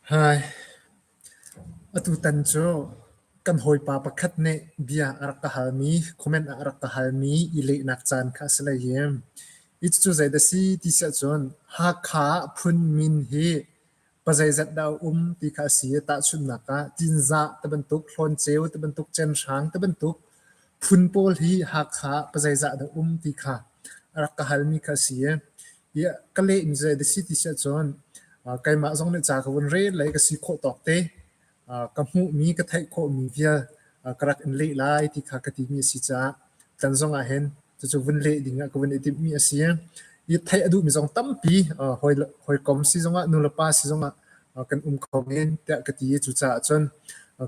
Hai, atu tanjo kan hoi pa pakhat ne bia arak halmi comment arak halmi ile nak chan kha slayem it chu zai da si ti sa chon ha kha phun min hi pazai zat daw ti kha si ta chun naka tinza tabantuk hlon cheu tabantuk chen sang tabantuk phun pol hi ha kha pazai za da ti kha arak halmi kha si ya kale mi zai da si ti sa chon kai ma zong ne cha ka won re lai ka si kho tok te ka mu mi ka thai kho mi via karak in le lai ti kha ka ti mi si cha tan zong a hen chu won le dinga ka won ti mi asia i thai adu mi zong tam pi hoi kom si zong a nu la pa si zong a kan khomen ta ka ti chu cha chon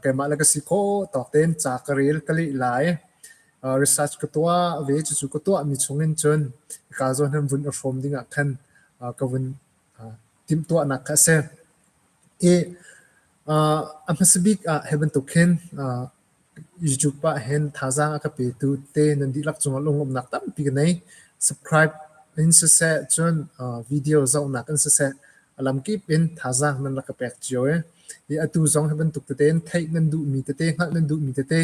kai ma la ka si kho tok ten cha ka rel ka le lai research ka to ve chu ko to mi chungin chon ka zo han won from dinga khan ka won tim to na ka se amasbik heaven to ken youtube pa hen thaza ka pe tu te nan di lak chung longom nak tam pi nei subscribe in se chon video zo na kan se alam ki pin thaza nan la ka pek joe atu zong heaven to ten thai nan du mi te ngat nan du mi te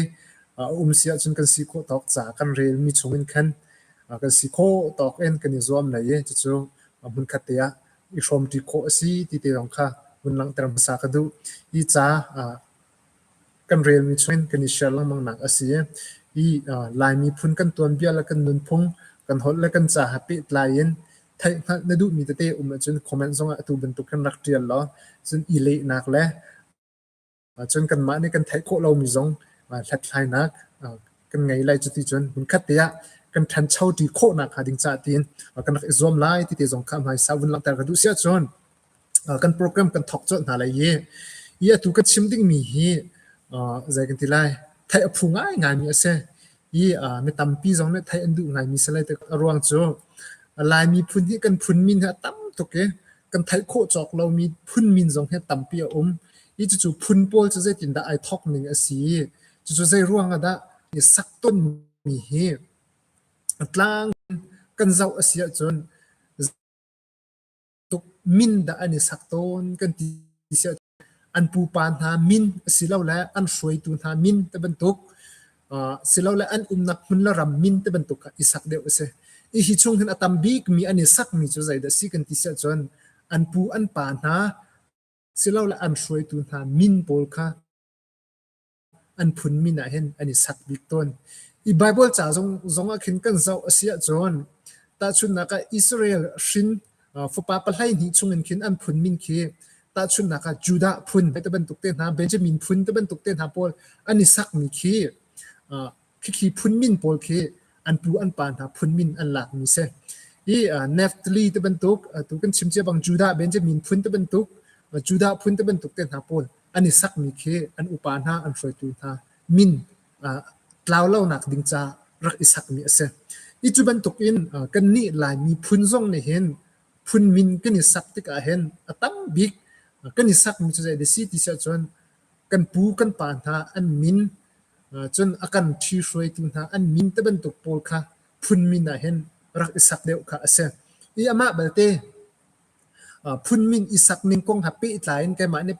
sia chun kan si ko tok cha kan rel mi chungin khan kan si ko tok en kan zom na ye chu mun khatia i from ti ko si ti te rong kha mun lang teram sa ka du i cha kan rel mi chungin kan share lang mang nak asia i lai mi phun kan ton bia la kan nun phung kan hol la kan cha happy lain thai na du mi te chun comment zong tu ben tu kan rak tial lo chun i le nak le chun kan ma ni kan thai ko lo mi zong thlat lai nak kan ngai lai chu ti chun mun khatia kan than chau ti kho nak ha ding cha tin kan exam lai ti te zong kham hai sawun lang tar ka du sia chon kan program kan thok chot na lai ye tu ka chim ding mi hi zai kan ti lai thai aphu ngai mi ase yi me tampi zong ne thai andu ngai mi salai te arwang cho lai mi phun hi kan phun min ha tam to ke kan thai kho chok lo mi phun min zong he tampi i chu phun pol chu zai tin da ai thok ning asi chu zai ruang ada ni sak ton mi hi atlang kan zau asia chon tuk min da ani sakton kan ti sia an pu pan ha min silau la an shroi tu ha min te bentuk silau la an nak mun la ram min te bentuk isak de ase i hi chung han atam bik mi ani sak mi chu zai da si kan ti sia chon an pu an pan ha silau la an shroi tu ha min pol kha an phun min a hen ani sak bik ton i bible cha zong a khin kan zau asia chon ta chun naka israel shin fopa palhai ni chungin khin an phun min khi ta chun naka juda phun te ban tuk te na benjamin phun te ban tuk te na pol ani sak mi khi khi phun min pol khi an pu an pan ha phun min an lak mi se i naphtali te ban tuk tu kan chimche bang juda benjamin phun te ban tuk juda phun te ban tuk te na pol ani sak mi khi an upan ha an froi tu tha min tlaw lo nak ding cha rak isak mi ase i chu ban tuk in kan ni lai mi phun zong ne hen phun min kan isak tik a hen atam big kan isak mi chu zai de si ti sa chon kan pu kan pan tha an min chon akan thi shroi tin tha an min te ban tuk pol kha phun min a hen rak isak deu kha ase i ama balte phun min isak ning kong happy tlain kai ma ne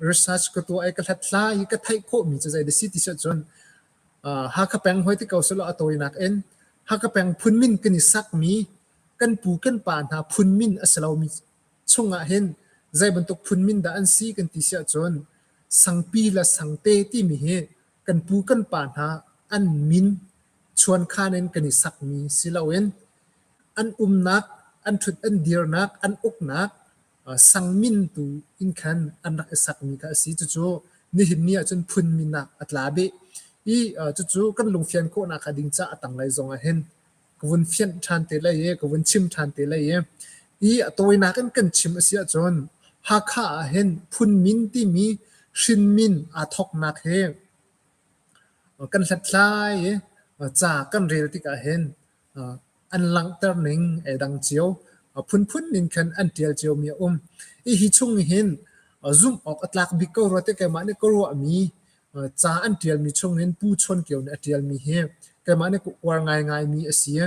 research ko to ai ka thla i ka thai kho mi chu zai de si ti sa chon ha ka peng hoi ti ko solo atoi nak en ha ka peng phun min kan isak mi kan pu kan pan ha phun min asalo mi chunga hen zai ban tok phun min da an si kan ti sia chon sangpi la sangte ti mi he kan pu kan pan ha an min chuan khanen kan isak mi silawen an nak an thut an dir nak an uk nak sangmin tu in khan an rak isak mi ka si chu ni hin nia chon phun min na atla be i chu kan lungfian ko na kha ding cha atang lai zong a hen kwun fian than te lai ye kwun chim than te lai ye i atoi na kan chim asia chon ha kha a hen phun min ti mi shin min a thok nak he kan thlai ye cha kan rel ti ka hen an lang ter ning e dang chiu phun nin khan an tial chiu mi i hi chung hin zoom ok atlak bi ko rote ke ma ne ko ro mi cha an tial mi chung hin pu chon keu ne tial mi he ke ma ne ko war ngai mi asia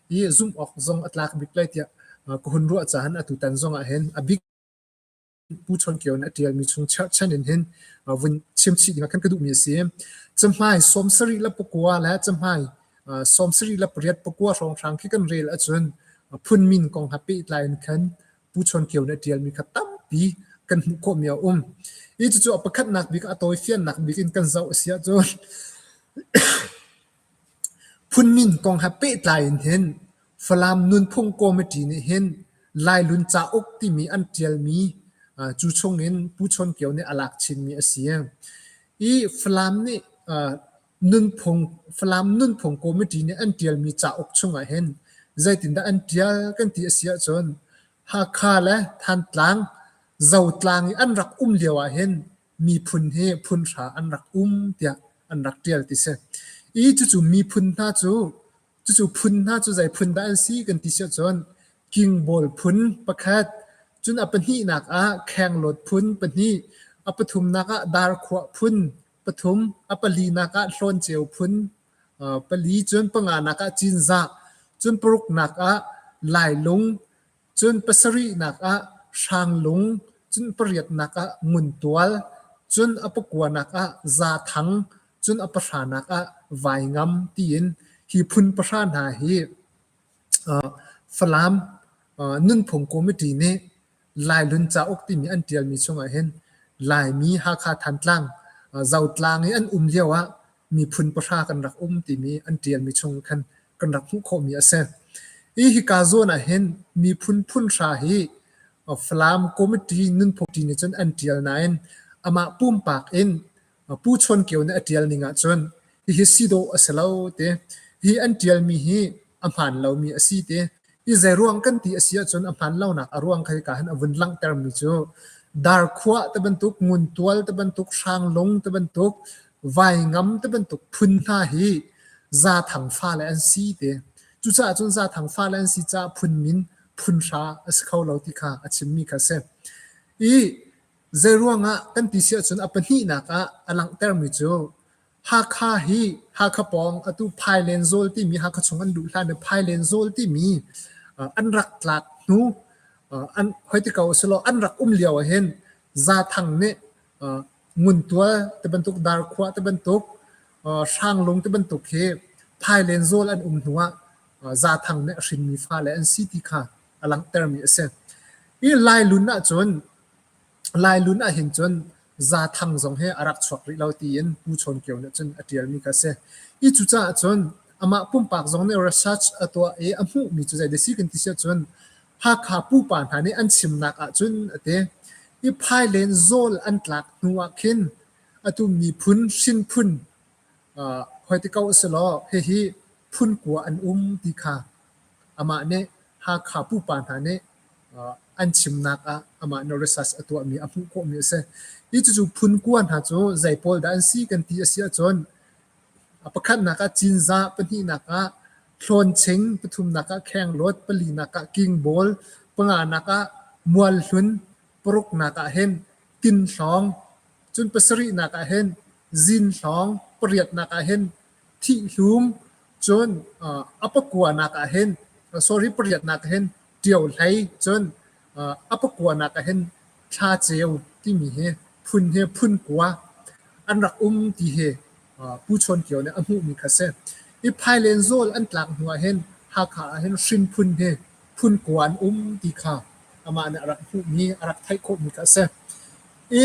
i zoom ok zong atlak bi plate ya ko hun ro cha han atu tan zong a hen a big ผู้ชนเกี่ยวนะเดียมีชงชันเห็นวันเชื่อมชีมากันกระดูกมีเสียจำให้สมสรีละปกัวและจำให้สมสรีละเปรียดปกัวรองทางที่กันเรียลจนพุ่นมินกองฮับปี้ไลน์กันผู้ชนเกี่ยวนะเดียมีขัดตั้มปีกันมุกมีเอาอีจู่ๆประคัดนักบิกอัตโต้เฟียนนักบิกินกันเจ้าเสียจนพุ่นมินกองฮับปี้ไลน์เห็นฟลามนุนพงโกเมตีนี่เห็นลายลุนจ่าอกที่มีอันเดียลมีจู่ชงเห็นผู้ชนเกี่ยวเนี่ยอลักชินมีเสียงอีฟลามนี่นุนพงฟลามนุนพงโกเมตีเนี่ยอันเดียลมีจ่าอกชงเห็นใจตินดาอันเดียลกันที่เสียจนหากขาและทันตลังเจ้าตลังอันรักเลียวเห็นมีพุนเฮพุนราอันรักเดียอันรักเดียลที่เสอีจู่ๆมีพุนท่าจู่ๆพุนท่าจู่ใจพุนด้านซีกันที่เสียจนกิงบอลพุนประคัดจนอปนีนักแข่งรถพุนปนีอปทุมนักดาร์ขวาพุนปทุมอปลีนักโซนเจียวพุนปลีจนปงานักจินซักจนปรุกนักไหลลงจนปสรีนักช่างลงจนเปรียดนักมุนตัวจนอปกวนักซาทังจนอปชานักไวงามตีนฮีพุนประชานาฮีฟลามนุ่นผงโกไม่ดีเนี่ยลายลุนจ่าอกที่มีอันเดียลมีช่วงเห็นลายมีหาคาทันตลังเจ้าตลางนี่อันเลียวมีพุนประชากันรักที่มีอันเดียลมีช่วงกันรักหุกมีเสอีฮิกาโซนะเห็นมีพุนชาฮีฟลามโกไม่ดีนุ่นผงดีเนี่ยจนอันเดียลนั้นอามาปุ่มปากเอ็นผู้ชนเกี่ยวในอันเดียลนี่งะจนฮิซิโดอสเลาเตฮีอันเดียลมีฮีอัมพันเรามีอสีเตอีใจร่วงกันที่เสียจนอภันเล่าหนักร่วงใครกันอวันลังเติมมิจูดาร์ขวาตะบันตุกมุนตัวตะบันตุกช่างลงตะบันตุกไวงำตะบันตุกพุนท่าฮีซาถังฟ้าและอันซีเตจุจ้าจนซาถังฟ้าและอันซีจ้าพุนมินพุนชาสเขาเราที่ข้าอชิมมีคาเซอีใจร่วงกันที่เสียจนอภันฮีนักอลังเติมมิจูหากข้าฮีหากปองอตุพายเลนโซลที่มีหากชงอันดูลานพายเลนโซลที่มีอันรักหลักนูอันหอยที่เขาสโลอันรักเลียวเห็นซาทังเนี่ยงุนตัวตะบันตุกดาร์ขวาตะบันตุกช่างลงตะบันตุกเฮพายเลนโซลอันหัวซาทังเนี่ยชินมีฟ้าและอันซีติค่ะอลังเตอร์มีเซนอีลายลุนอะจนลายลุนอะเห็นจนซาทังสงเฮอารักชวกริเราตีนผู้ชนเกี่ยวเนี่ยจนอเดียลมีกาเซอีจุจ้าจนอามาปุ่มปากสงเนี่ย research ตัวอามุมีจุดใจเดซิกันที่เสียจนหากขาผู้ป่านหานี่อันชิมนักจนเตอีพายเลนโซลอันหลักนัวขินตุมีพุนชินพุนหอยที่เขาสโลเฮฮีพุนกัวอันดีค่ะอามาเนี่ยหากขาผู้ป่านหานี่อันชิมนักอามาโน research ตัวมีอามุก็มีเสอีจู่ๆพุนกวนหาจูใจพอลดันซีกันที่เสียจนประคันนักจินซาปนีนักโคลนเชงปทุมนักแข่งรถปลีนักกิงบอลปงานักมวลหุนปรุกนักเห็นตินสองจนปสรีนักเห็นจินสองเปรียดนักเห็นที่หุมจนอัปกัวนักเห็นsorry เปรียดนักเห็นเดียวไหลจนอัปกัวนักเห็นชาเจียวที่มีพุนพุนกัวอันรักที่ผู้ชนเกี่ยวเนี่ยอมุมีคาเซอีพายเลนโซลอันหลังหัวเห็นหากขาเห็นชินพุนพุนกวนดีค่ะอามาเนี่ยรักผู้มีรักไทยโคมีคาเซอี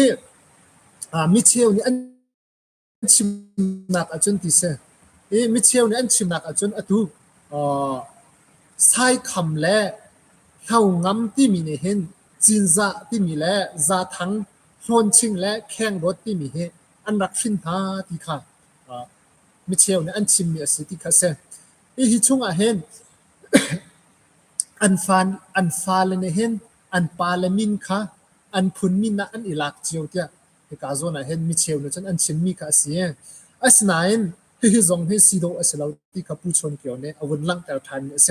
มิเชลนี่อันชิมนักอาจนติเซอีมิเชลนี่อันชิมนักอาจนอตุใช้คำและเฮางำที่มีเนี่ยเห็นจินซาที่มีและซาทังโฮนชิงและแข่งรถที่มีอันรักชินท่าที่ค่ะมิเชลเนี่ยอันชิมมีสิทธิคาเซอีฮิชงเห็นอันฟานเลยเห็นอันปาเลมินค่ะอันพุนมินนะอันอิลักเจียวเตียที่กาโซนะเห็นมิเชลเนี่ยฉันอันชิมมีคาเซียอัสนายนฮิซงฮิซิโดอัสลาวที่กับผู้ชนเกี่ยวเนี่ยอาวุธลังแต่ทันเนี่ยเซ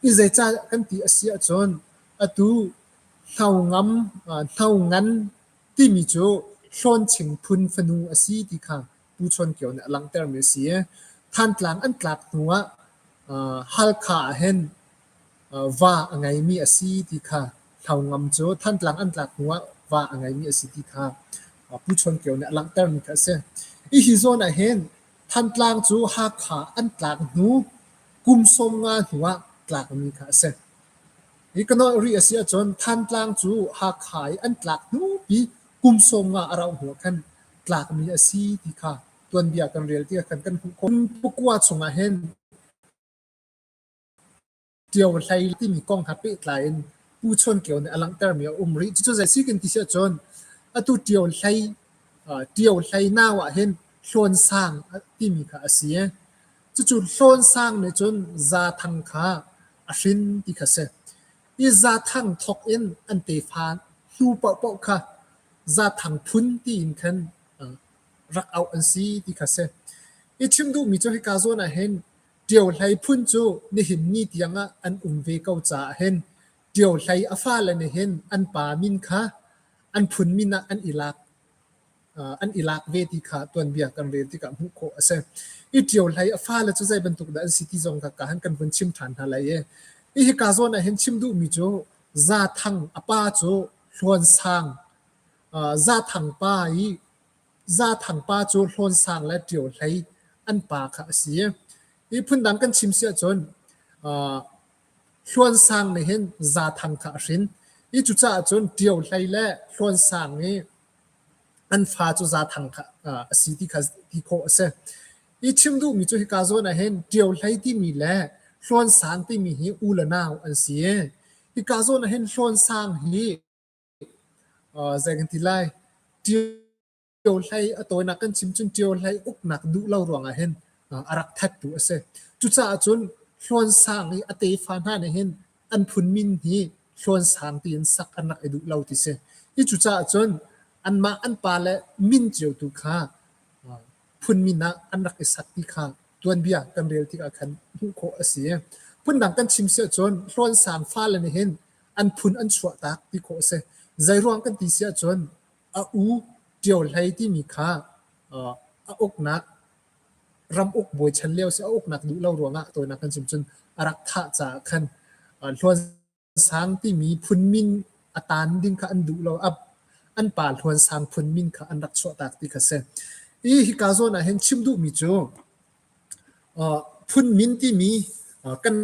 อีเจจ้ากันที่อาเซียจนอตูเท่างั้นที่มีโจชนชิงพุนฟนูอาซีที่ค่ะผู้ชนเกี่ยวเนี่ยลังแต่เมเสียท่านกลางอันกลับหัวฮัลขาเห็นว่าไงมีอาซีที่ค่ะเท่างำโจท่านกลางอันกลับหัว ว่าอังไงมีสิทธิค่าผู้ชนเกี่ยวเนี่ยหลังเติมค่ะเสอีฮิโซนะเห็นทันตลางจูหาขาอันตลางนูกุมสมงานหัวตลางมีค่ะเสอีกน้อยรีเสียจนทันตลางจูหาขายอันตลางนูปีกุมสมงานเราหัวกันตลางมีสิทธิค่ะตัวเบียกันเรียลที่กันคนปกว่าสงเห็นเดียวไทยที่มีกองทัพเป็นหลายผู้ชนเกี่ยวในหลังเติมมีริจุดใจสิ่งที่เสียจนตุเดียวไทยหน้าว่าเห็นโซนสร้างที่มีค่าเสียจุดโซนสร้างในจนซาทังค่าสินที่ค่าเสียอีซาทังทอกอินอันเตฟานฮูปะปะค่ะซาทังพุนที่อินคันรักเอาอันซีที่ค่าเสียอีชิมดูมีเจ้าให้กาโซนะเห็นเดียวไทยพุ่นจูนี่เห็นนี่ที่ยังอันเวเก้าจ่าเห็นเดียวไทยอาฟ้าเลยนี่เห็นอันป่ามินค่ะอันพุนมินอันอิลักเวทีค่ะตัวเบียกันเรียนที่กับหุโคเซอีเดียวไทยอาฟ้าเลยจะใจบรรทุกอันซิตี้จงกับการกันวันชิมฐานอะไรอีกาโซนะเห็นชิมดูมีจูซาทังอป้าจูชวนสร้างซาทังป้าจูชวนสร้างและเดียวไทยอันป่าค่ะเสียอีพุ่นดังกันชิมเสียจนชวนสร้างในเห็นซาทังค่ะสินอีจุดจ้าจนเดียวไทยและชวนสร้างนี้อันฟ้าจุซาทังค่ะสิที่ค่ะที่โคเซอีชิมดูมีจุดที่กาโซนะเห็นเดียวไทยที่มีและชวนสร้างที่มีฮีอูละนาวอันเสียอีกาโซนะเห็นชวนสร้างฮีใจกันที่ไล่เดียวไทยตัวนักกันชิมจนเดียวไทยอุกนักดูเล่ารวงเห็นอารักทัดตัวเสจุดจ้าจนชวนสร้างนี้อเตฟานหาเห็นอันพุนมินฮีชวนสร้างตีนสักอันนักดูเล่าที่เสอีจุดจ้าจนอันมาอันปาและมินเจียวตุค่าพุนมินนะอันนักสักที่ค่าตัวเบียกันเรียลที่กันหุโคเสียพุ่นดังกันชิมเสียจนชวนสร้างฟ้าและเห็นอันพุนอันชัวตักที่โคเสใจร่วงกันที่เสียจนเดียวไทยที่มีค่าอกนักรำอกบวยชันเลี้ยวเสียอกหนักดูเล่ารวงตัวนักกันจนรักท่าจากขันชวนสร้างที่มีพุนมินอตานดิ้งค่ะอันดูเราอันป่าชวนสร้างพุนมินค่ะอันรักชัวตักที่ค่ะเสอีฮิกาโซนะเห็นชิมดูมีโจพุนมินที่มีกัน